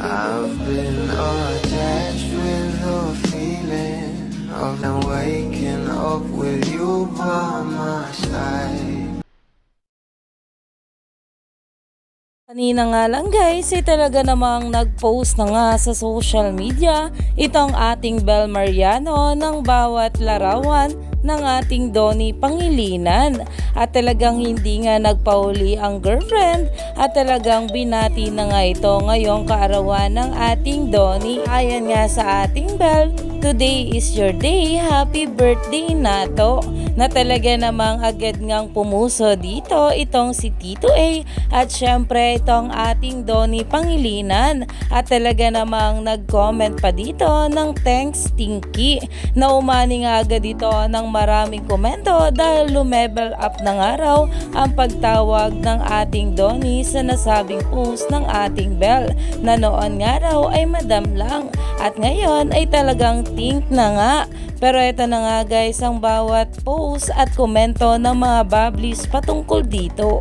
I've been attached with the feeling of now waking up with you by my side. Kanina nga lang guys, talaga namang nag-post na nga sa social media itong ating Bel Mariano ng bawat larawan ng ating Donnie Pangilinan, at talagang hindi nga nagpauli ang girlfriend at talagang binati na nga ito ngayong kaarawan ng ating Donnie. Ayan nga sa ating Bel, today is your day, happy birthday Nato, na talaga namang agad ngang pumuso dito itong si Tito A at syempre itong ating Donnie Pangilinan, at talaga namang nag-comment pa dito ng thanks Tinky, na umani nga agad dito ng maraming komento dahil lumevel up ng araw ang pagtawag ng ating Donnie sa nasabing post ng ating Bel, na noon nga raw ay madam lang at ngayon ay talagang Tink na nga. Pero ito na nga guys ang bawat post at komento ng mga bablis patungkol dito.